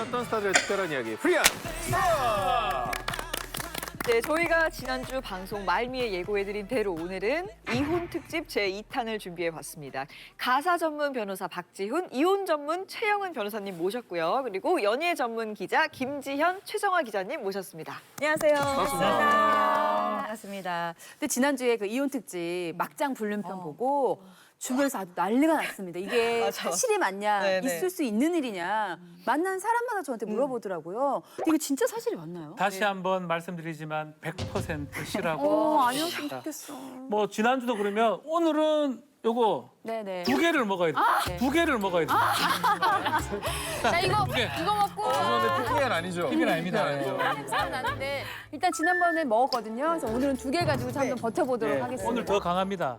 만났던 스타들의 특별한 이야기 프리한 스타! 네, 저희가 지난주 방송 말미에 예고해드린 대로 오늘은 이혼 특집 제2탄을 준비해봤습니다. 가사 전문 변호사 박지훈, 이혼 전문 최영은 변호사님 모셨고요. 그리고 연예 전문 기자 김지현, 최정화 기자님 모셨습니다. 안녕하세요. 반갑습니다. 반갑습니다. 근데 지난주에 그 이혼 특집 막장 불륜편 보고 주변에서 아주 난리가 났습니다. 이게 맞아. 사실이 맞냐, 네네. 있을 수 있는 일이냐, 만난 사람마다 저한테 물어보더라고요. 근데 이거 진짜 사실이 맞나요? 다시 한번 말씀드리지만 100% 시라고. 아니었으면 좋겠어. 뭐 지난주도 그러면 오늘은 요거 네네. 두 개를 먹어야 돼. 네. 두 개를 먹어야 돼. 자, 이거 먹고 죄송한데 PPL 아니죠? 이건 아닙니다. 냄새가 나는데 일단 지난번에 먹었거든요. 그래서 오늘은 두 개 가지고 한번 버텨보도록 네, 하겠습니다. 오늘 더 강합니다.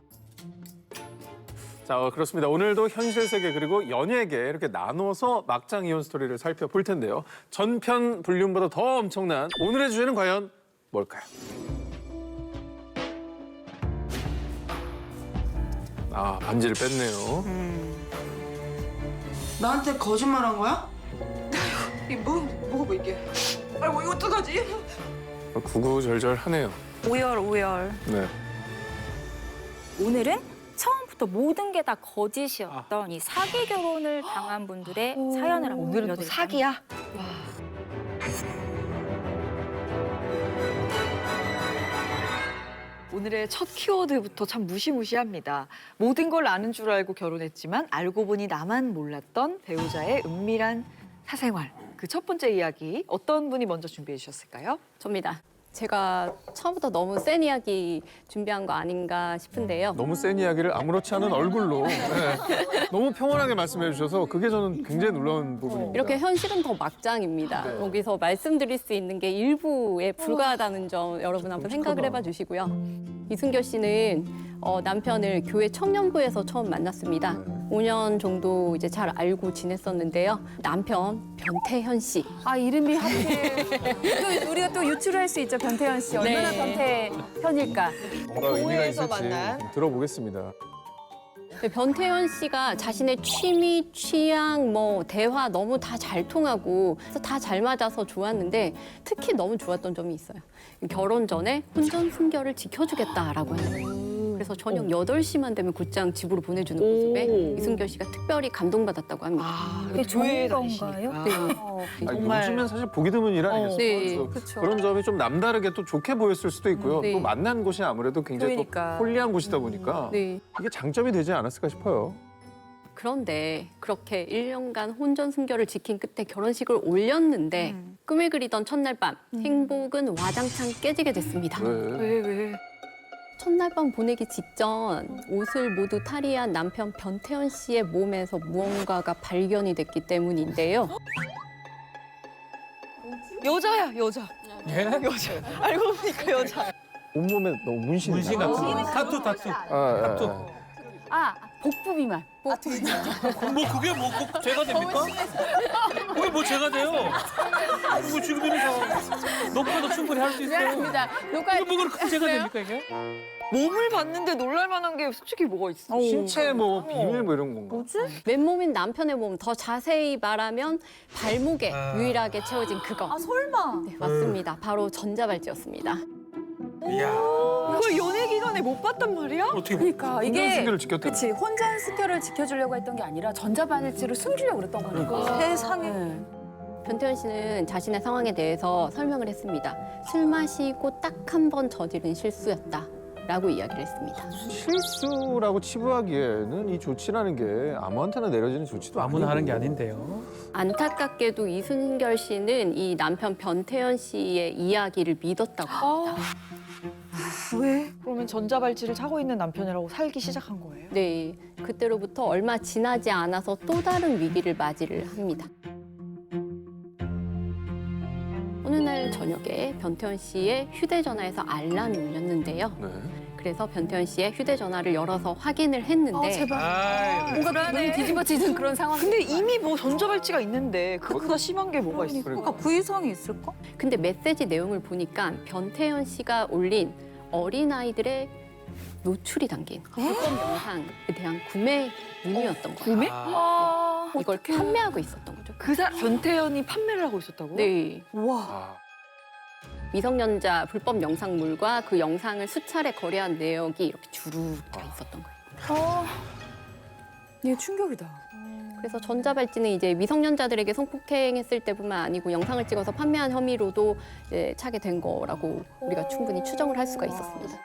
자, 그렇습니다. 오늘도 현실 세계 그리고 연예계 이렇게 나눠서 막장 이혼 스토리를 살펴볼 텐데요. 전편 불륜보다 더 엄청난 오늘의 주제는 과연 뭘까요? 아, 반지를 뺐네요. 나한테 거짓말한 거야? 뭐가 이게? 아이고 이거 어떡하지? 구구절절하네요. 오열. 네. 오늘은 처음부터 모든 게 다 거짓이었던 이 사기 결혼을 당한 분들의 사연을 한번 오늘은 또 들려드릴게요. 사기야? 오늘의 첫 키워드부터 참 무시무시합니다. 모든 걸 아는 줄 알고 결혼했지만 알고 보니 나만 몰랐던 배우자의 은밀한 사생활. 그 첫 번째 이야기 어떤 분이 먼저 준비해 주셨을까요? 접니다. 제가 처음부터 너무 센 이야기 준비한 거 아닌가 싶은데요. 너무 센 이야기를 아무렇지 않은 얼굴로 네. 너무 평온하게 말씀해 주셔서 그게 저는 굉장히 놀라운 부분입니다. 이렇게 현실은 더 막장입니다. 네. 여기서 말씀드릴 수 있는 게 일부에 불과하다는 점 여러분 한번 생각을 해봐 주시고요. 이순결 씨는 남편을 교회 청년부에서 처음 만났습니다. 5년 정도 이제 잘 알고 지냈었는데요. 남편 변태현 씨. 아, 이름이 하필. 또 우리가 또 유추를 할 수 있죠, 변태현 씨. 얼마나 네. 변태현일까. 뭔가 의미가 교회에서 있을지 만난. 들어보겠습니다. 변태현 씨가 자신의 취미, 취향, 뭐 대화 너무 다 잘 통하고 그래서 다 잘 맞아서 좋았는데 특히 너무 좋았던 점이 있어요. 결혼 전에 혼전 순결을 지켜주겠다라고 했어요. 그래서 저녁 8시만 되면 곧장 집으로 보내주는 모습에 이순결 씨가 특별히 감동받았다고 합니다. 아, 그게 교회에 좋은 다니시니까. 건가요? 네. 정말. 요즘엔 사실 보기 드문 일 아니겠어요? 네, 그래서 그쵸. 그런 점이 좀 남다르게 또 좋게 보였을 수도 있고요. 네. 또 만난 곳이 아무래도 굉장히 교회니까. 또 홀리한 곳이다 보니까 네. 이게 장점이 되지 않았을까 싶어요. 그런데 그렇게 1년간 혼전 순결을 지킨 끝에 결혼식을 올렸는데 꿈을 그리던 첫날 밤 행복은 와장창 깨지게 됐습니다. 왜? 첫날 밤 보내기 직전 옷을 모두 탈의한 남편 변태현 씨의 몸에서 무언가가 발견이 됐기 때문인데요. 여자야, 여자. 예? 여자. 알고 보니까 여자. 온몸에 너무 문신이 문신 나요. 같은 거. 타투. 타투. 아, 복부 비만. 뭐 그게 뭐 꼭 죄가 됩니까? 왜 뭐 죄가 돼요? 뭐 지금 이래서 녹화도 충분히 할 수 있어요. 미안합니다. 녹화 이거 뭐 그렇게 죄가 됩니까 이게? 몸을 봤는데 놀랄만한 게 솔직히 뭐가 있어? 신체 뭐 비밀 뭐 이런 건가? 맨몸인 남편의 몸, 더 자세히 말하면 발목에 유일하게 채워진 그거. 아, 설마. 네, 맞습니다. 바로 전자발찌였습니다. 이야. 그걸 연애 기간에 못 봤단 말이야? 어떻게 그러니까 혼전 이게 순결을 지켰다는 그치 혼전 순결을 지켜주려고 했던 게 아니라 전자발찌를 숨기려고 그랬던 거니까. 세상에. 변태현 씨는 자신의 상황에 대해서 설명을 했습니다. 술 마시고 딱 한 번 저지른 실수였다라고 이야기를 했습니다. 실수라고 치부하기에는 이 조치라는 게 아무한테나 내려지는 조치도 아무나 아니고. 하는 게 아닌데요. 안타깝게도 이순결 씨는 이 남편 변태현 씨의 이야기를 믿었다고 합니다. 왜? 그러면 전자발찌를 차고 있는 남편이라고 살기 시작한 거예요? 네, 그때로부터 얼마 지나지 않아서 또 다른 위기를 맞이를 합니다. 어느 날 저녁에 변태현 씨의 휴대전화에서 알람이 울렸는데요. 네. 그래서 변태현 씨의 휴대전화를 열어서 확인을 했는데 제발. 아이, 뭔가 너무 뒤집어지는 그런 상황. 근데 이미 뭐 전자발찌가 있는데 그보다 심한 게 뭐가 있어? 그러니까. 그 이상이 있을까? 근데 메시지 내용을 보니까 변태현 씨가 올린 어린아이들의 노출이 담긴 불법 영상에 대한 구매 문의였던 거예요. 구매? 이걸 판매하고 있었던 거죠. 변태현이 판매를 하고 있었다고? 네. 아, 미성년자 불법 영상물과 그 영상을 수차례 거래한 내역이 이렇게 주룩 다 있었던 거예요. 이게 충격이다. 그래서 전자발찌는 이제 미성년자들에게 성폭행했을 때뿐만 아니고 영상을 찍어서 판매한 혐의로도 이제 차게 된 거라고 우리가 충분히 추정을 할 수가 있었습니다.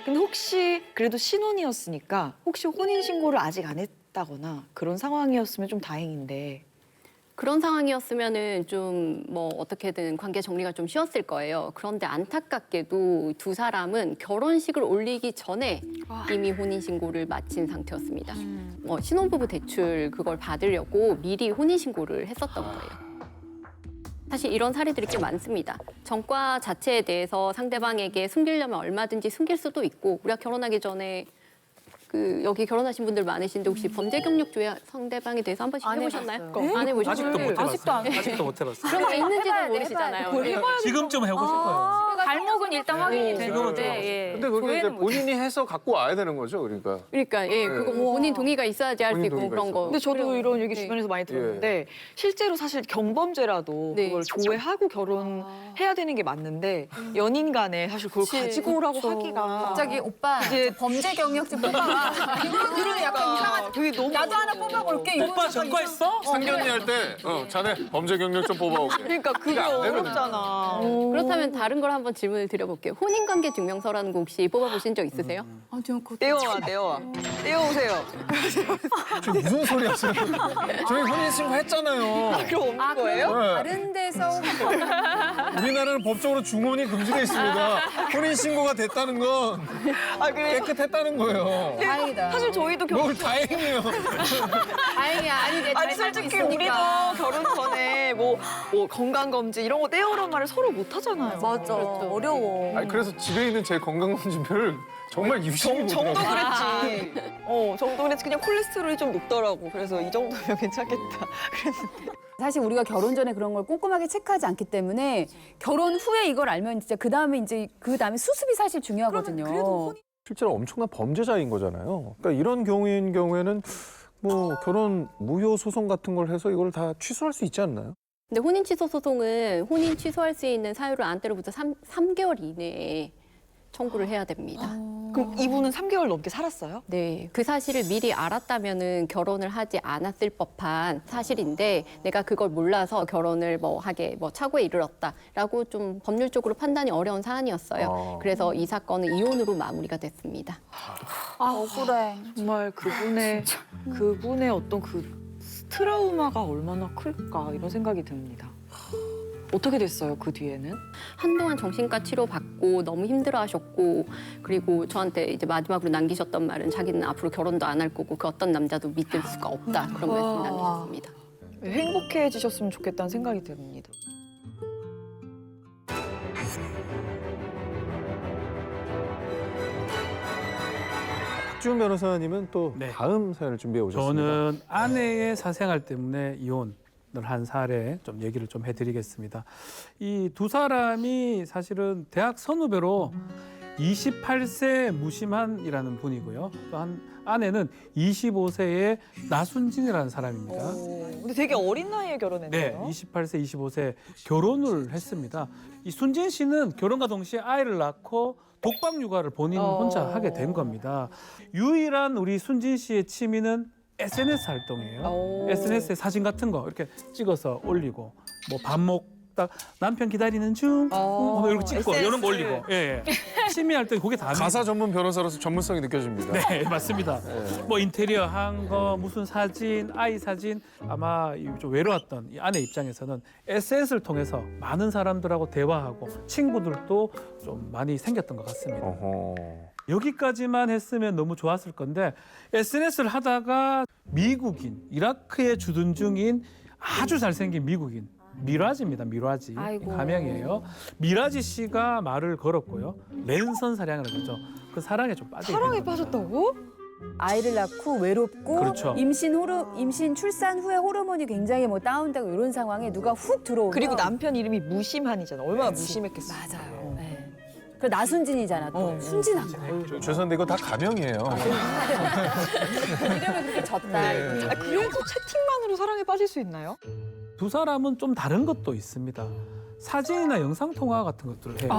근데 혹시 그래도 신혼이었으니까 혹시 혼인신고를 아직 안 했다거나 그런 상황이었으면 좀 다행인데. 그런 상황이었으면은 좀 뭐 어떻게든 관계 정리가 좀 쉬웠을 거예요. 그런데 안타깝게도 두 사람은 결혼식을 올리기 전에 이미 혼인신고를 마친 상태였습니다. 뭐 신혼부부 대출 그걸 받으려고 미리 혼인신고를 했었던 거예요. 사실 이런 사례들이 꽤 많습니다. 전과 자체에 대해서 상대방에게 숨기려면 얼마든지 숨길 수도 있고 우리가 결혼하기 전에 여기 결혼하신 분들 많으신데 혹시 범죄 경력 조회 상대방에 대해서 한 번씩 해보셨나요? 안 해보셨어요? 아직도 못 해봤어요. 아직도 안 해. 아직도 못 해봤어요. 그런 게 있는지도 해봐야 돼, 모르시잖아요. 해봐야 돼. 네. 지금쯤 해보고 싶어요. 발목은 일단 확인이 지금은 되는데 예. 근데 그게 이제 조회는 못 본인이 해서 갖고 와야 되는 거죠, 그러니까. 그러니까 예, 그거 뭐 본인 동의가 있어야지 할 수 본인 있고 동의가 그런 있어서. 거. 근데 저도 이런 얘기 네. 주변에서 많이 들었는데 실제로 사실 경범죄라도 네. 그걸 조회하고 결혼해야 되는 게 맞는데 연인 간에 사실 그걸 그치. 가지고 오라고 그쵸. 하기가 갑자기 오빠 이게- 저 범죄 경력 좀 뽑아봐. 그런 약간 이상한. 그게 너무 나도 하나 뽑아볼게. 오빠 전과했어? 상견례 할 때, 자네 범죄 경력 좀 뽑아오게. 그러니까 그게 안 되거든. 어렵잖아. 그렇다면 다른 걸 한번 질문을 드려볼게요. 혼인관계 증명서라는 거 혹시 뽑아보신 적 있으세요? 아, 저 그거 떼어와. 떼어오세요. 지금 무슨 소리 하시는 거예요? 저희 혼인신고 했잖아요. 그럼 없는 거예요? 네. 다른 데서 우리나라는 법적으로 중혼이 금지돼 있습니다. 혼인신고가 됐다는 건 아 그래서 깨끗했다는 거예요. 다행이다. 사실 저희도 뭘 다행이에요. 다행이야. 아니 내 아니 솔직히 우리도 결혼 전에 뭐 건강검진 이런 거 떼어오란 말을 서로 못 하잖아요. 맞아. 어려워. 아니, 그래서 집에 있는 제 건강검진표를 정말 유심히 정도 보더라고요. 그랬지. 정도 그랬지. 그냥 콜레스테롤이 좀 높더라고. 그래서 이 정도면 괜찮겠다. 사실 우리가 결혼 전에 그런 걸 꼼꼼하게 체크하지 않기 때문에 결혼 후에 이걸 알면 진짜 그 다음에 수습이 사실 중요하거든요. 실제로 엄청난 범죄자인 거잖아요. 그러니까 이런 경우인 경우에는 뭐 결혼 무효 소송 같은 걸 해서 이걸 다 취소할 수 있지 않나요? 근데 혼인 취소 소송은 혼인 취소할 수 있는 사유를 안때로부터 3개월 이내에 청구를 해야 됩니다. 그럼 이분은 3개월 넘게 살았어요? 네, 그 사실을 미리 알았다면은 결혼을 하지 않았을 법한 사실인데 내가 그걸 몰라서 결혼을 착오에 이르렀다라고 좀 법률적으로 판단이 어려운 사안이었어요. 그래서 이 사건은 이혼으로 마무리가 됐습니다. 억울해. 정말 그분의 어떤 그 트라우마가 얼마나 클까 이런 생각이 듭니다. 어떻게 됐어요, 그 뒤에는? 한동안 정신과 치료 받고 너무 힘들어하셨고 그리고 저한테 이제 마지막으로 남기셨던 말은 자기는 앞으로 결혼도 안 할 거고 그 어떤 남자도 믿을 수가 없다 그런 말씀 남기셨습니다. 행복해지셨으면 좋겠다는 생각이 듭니다. 박지훈 변호사님은 또 네. 다음 사연을 준비해 오셨습니다. 저는 아내의 사생활 때문에 이혼을 한 사례 좀 얘기를 좀 해드리겠습니다. 이 두 사람이 사실은 대학 선후배로 28세 무심한이라는 분이고요. 또 한 아내는 25세의 나순진이라는 사람입니다. 근데 되게 어린 나이에 네, 결혼했네요. 28세, 25세 결혼을 했습니다. 이 순진 씨는 결혼과 동시에 아이를 낳고 독박 육아를 본인 혼자 하게 된 겁니다. 유일한 우리 순진 씨의 취미는 SNS 활동이에요. SNS에 사진 같은 거 이렇게 찍어서 올리고 뭐 밥 먹다 남편 기다리는 중 뭐 이렇게 찍고 SNS. 이런 거 올리고 예. 취미 활동이 그게 다 가사 전문 변호사로서 전문성이 느껴집니다. 네, 맞습니다. 뭐 인테리어 한 거, 무슨 사진, 아이 사진 아마 좀 외로웠던 이 아내 입장에서는 SNS를 통해서 많은 사람들하고 대화하고 친구들도 좀 많이 생겼던 것 같습니다. 어허. 여기까지만 했으면 너무 좋았을 건데 SNS를 하다가 미국인, 이라크에 주둔 중인 아주 잘생긴 미국인 미라지입니다. 미라지 아이고. 가명이에요. 미라지 씨가 말을 걸었고요. 랜선 사랑을 그죠. 그 사랑에 좀 빠져. 사랑에 빠졌다고? 아이를 낳고 외롭고 그렇죠. 임신 출산 후에 호르몬이 굉장히 뭐 다운되고 이런 상황에 누가 훅 들어오면 그리고 남편 이름이 무심한이잖아. 얼마나 무심했겠어. 맞아요. 네. 그 나순진이잖아. 또. 순진한 거. 죄송한데 이거 다 가명이에요. 이름을 그렇게 졌다. 네. 아, 그래도 채팅만으로 사랑에 빠질 수 있나요? 두 사람은 좀 다른 것도 있습니다. 사진이나 영상 통화 같은 것들을 해요.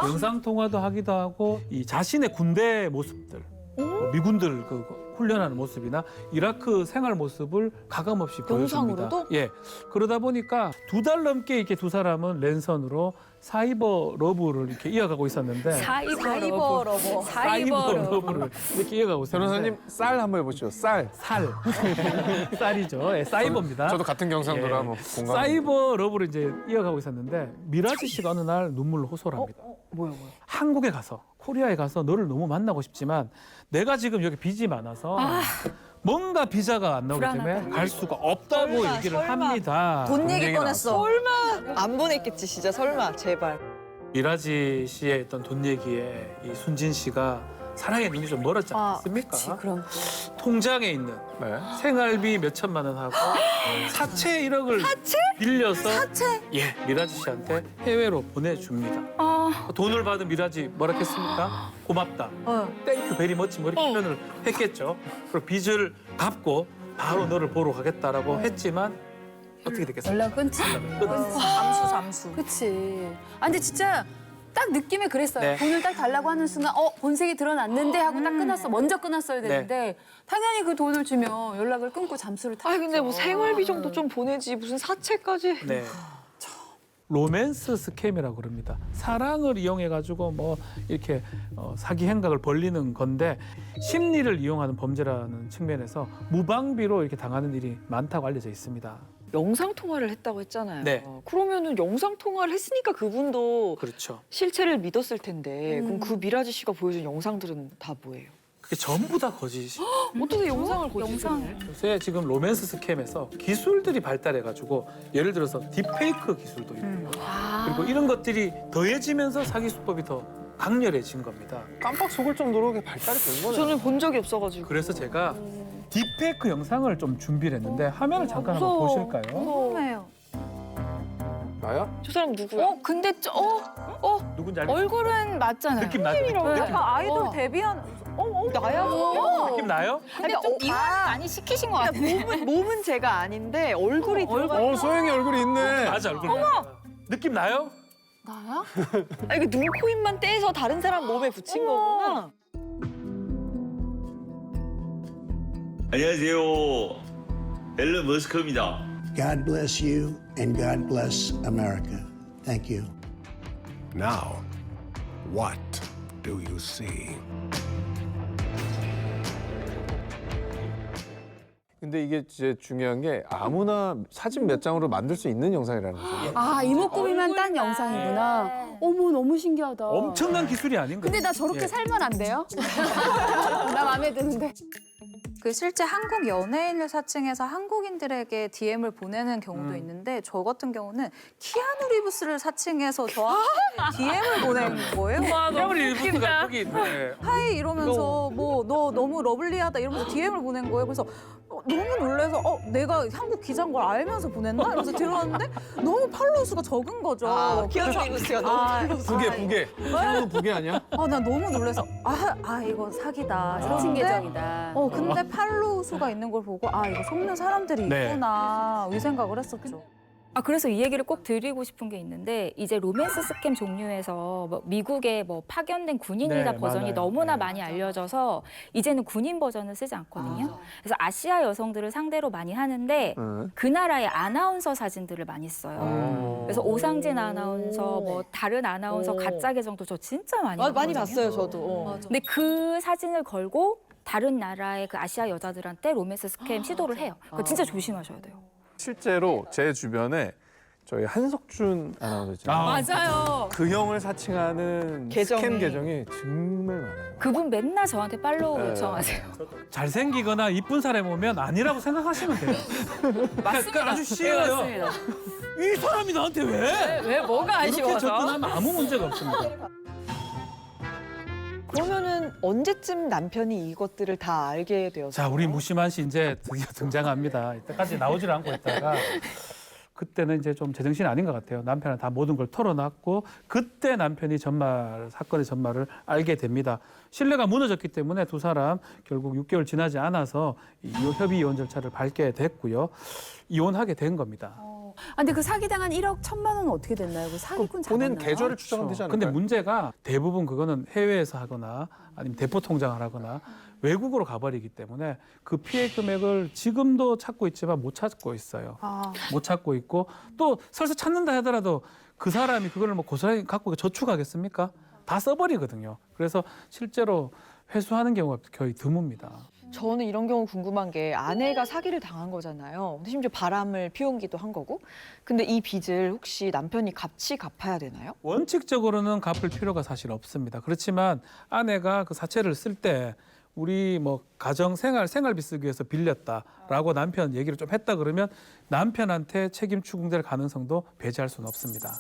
영상 통화도 하기도 하고 이 자신의 군대 모습들, 뭐 미군들 그 훈련하는 모습이나 이라크 생활 모습을 가감없이 보여줍니다. 영상으로도? 예. 그러다 보니까 2달 넘게 이렇게 두 사람은 랜선으로 사이버 러브를 이렇게 이어가고 있었는데 사이버 러브. 이렇게 이어가고 있었는데 변호사님 쌀 한번 해보시죠. 쌀. 쌀이죠. 예, 사이버입니다. 저도 같은 경상도라 예. 한번 공감. 사이버 러브를 이제 이어가고 있었는데 미라지 씨가 어느 날 눈물로 호소를 합니다. 뭐야? 한국에 가서 코리아에 가서 너를 너무 만나고 싶지만 내가 지금 여기 빚이 많아서 뭔가 비자가 안 나오기 때문에 불안하다. 갈 수가 없다고 설마, 얘기를 설마. 합니다. 돈 얘기 얘기 꺼냈어. 설마 안 보냈겠지 진짜 설마 제발. 미라지 씨의 어떤 돈 얘기에 이 순진 씨가 사랑의 눈이 좀 멀었지 않습니까? 그치, 그럼. 통장에 있는 네. 생활비 몇 천만 원 하고 사채 1억을 빌려서 예, 미라지 씨한테 해외로 보내줍니다. 돈을 받은 미라지 뭐라 했습니까? 고맙다. 땡큐 베리 멋지 뭐 이렇게 표현을 했겠죠. 그리고 빚을 갚고 바로 너를 보러 가겠다라고 했지만 어떻게 됐겠습니까? 연락 끊지. 잠수. 그치. 아, 근데 진짜 딱 느낌에 그랬어요. 네. 돈을 딱 달라고 하는 순간, 본색이 드러났는데 하고 딱 끊었어. 먼저 끊었어야 되는데, 당연히 그 돈을 주면 연락을 끊고 잠수를 타죠. 아니 근데 뭐 생활비 정도 좀 보내지 무슨 사채까지. 네. 로맨스 스캠이라고 그럽니다. 사랑을 이용해 가지고 뭐 이렇게 사기 행각을 벌리는 건데 심리를 이용하는 범죄라는 측면에서 무방비로 이렇게 당하는 일이 많다고 알려져 있습니다. 영상 통화를 했다고 했잖아요. 네. 그러면은 영상 통화를 했으니까 그분도 그렇죠. 실체를 믿었을 텐데 그럼 그 미라지 씨가 보여준 영상들은 다 뭐예요? 그게 전부 다 거짓이. 어떻게 영상을 거짓을 해? 요새 지금 로맨스 스캠에서 기술들이 발달해 가지고 예를 들어서 딥페이크 기술도 있고요. 그리고 이런 것들이 더해지면서 사기 수법이 더 강렬해진 겁니다. 깜빡 속을 정도로 그게 발달이 된 거네요. 저는 본 적이 없어가지고. 그래서 제가 딥페이크 영상을 좀 준비를 했는데 화면을 잠깐 한번 무서워. 보실까요? 궁금해요. 나야? 저 사람 누구야? 근데 누군지 알겠어요? 얼굴은 맞잖아요. 느낌 나죠? 느낌, 아이돌 데뷔한 나야? 느낌 나요? 근데 좀 이완 많이 시키신 것 같아요. 몸은 제가 아닌데 얼굴이 들어가. 소영이 얼굴이 있네. 맞아 얼굴. 느낌 나요? 나야? 아, 이거 눈, 코, 입만 떼서 다른 사람 몸에 붙인 거구나. 안녕하세요. 앨런 머스크입니다. God bless you and God bless America. Thank you. Now, what do you see? 근데 이게 진짜 중요한 게 아무나 사진 몇 장으로 만들 수 있는 영상이라는 거죠. 아, 이목구비만 딴 영상이구나. 어머, 너무 신기하다. 엄청난 기술이 아닌 거예요. 근데 나 저렇게 예. 살면 안 돼요? 나 마음에 드는데. 그 실제 한국 연예인을 사칭해서 한국인들에게 DM을 보내는 경우도 있는데 저 같은 경우는 키아누 리브스를 사칭해서 저한테 DM을 보낸 거예요. 태블릿 리부트가 거기 있네. 하이 이러면서 뭐 너 너무 러블리하다 이러면서 DM을 보낸 거예요. 그래서 너무 놀라서 내가 한국 기자인 걸 알면서 보냈나? 이러면서 들어왔는데 너무 팔로우 수가 적은 거죠. 키아누 리브스가 너무 부계. 키아누 부계 아니야? 나 너무 놀라서 이거 사기다. 사칭 그런데 계정이다. 근데 팔로우 수가 있는 걸 보고 이거 속는 사람들이 네. 있구나 이 생각을 했었죠. 그래서 이 얘기를 꼭 드리고 싶은 게 있는데 이제 로맨스 스캠 종류에서 뭐 미국의 뭐 파견된 군인이다 네, 버전이 맞아요. 너무나 네. 많이 알려져서 이제는 군인 버전을 쓰지 않거든요. 그래서 아시아 여성들을 상대로 많이 하는데 그 나라의 아나운서 사진들을 많이 써요. 그래서 오상진 아나운서, 뭐 다른 아나운서 가짜 계정도 저 진짜 많이 많이 봤거든요. 봤어요 저도. 근데 그 사진을 걸고 다른 나라의 그 아시아 여자들한테 로맨스 스캠 시도를 해요. 그거 진짜 조심하셔야 돼요. 실제로 제 주변에 저희 한석준 아나운서 있잖아요. 맞아요. 그 형을 사칭하는 계정이. 스캠 계정이 정말 많아요. 그분 맨날 저한테 팔로우 요청하세요. 잘생기거나 이쁜 사람이 오면 아니라고 생각하시면 돼요. 맞습니다. 아주 쉬워요. 맞습니다. 이 사람이 나한테 왜? 왜 뭐가 이렇게 접근하면 아무 문제가 없습니다. 그러면은 언제쯤 남편이 이것들을 다 알게 되었어요? 자, 우리 무심한 씨 이제 드디어 등장합니다. 이때까지 나오질 않고 있다가 그때는 이제 좀 제정신이 아닌 것 같아요. 남편한테 다 모든 걸 털어놨고 그때 남편이 사건의 전말을 알게 됩니다. 신뢰가 무너졌기 때문에 두 사람 결국 6개월 지나지 않아서 협의 이혼 절차를 밟게 됐고요. 이혼하게 된 겁니다. 근데 그 사기당한 1억 1,000만 원은 어떻게 됐나요? 그 사기꾼 잡았나요? 본인 계좌를 추적하면 되지 않을까요? 근데 문제가 대부분 그거는 해외에서 하거나 아니면 대포 통장을 하거나 외국으로 가버리기 때문에 그 피해 금액을 지금도 찾고 있지만 못 찾고 있어요. 못 찾고 있고 또 설사 찾는다 하더라도 그 사람이 그걸 뭐 고스란히 갖고 저축하겠습니까? 다 써버리거든요. 그래서 실제로 회수하는 경우가 거의 드뭅니다. 저는 이런 경우 궁금한 게 아내가 사기를 당한 거잖아요. 근데 심지어 바람을 피운기도 한 거고. 근데 이 빚을 혹시 남편이 같이 갚아야 되나요? 원칙적으로는 갚을 필요가 사실 없습니다. 그렇지만 아내가 그 사채를 쓸 때 우리 뭐 가정 생활비 쓰기 위해서 빌렸다라고 남편 얘기를 좀 했다 그러면 남편한테 책임 추궁될 가능성도 배제할 수는 없습니다.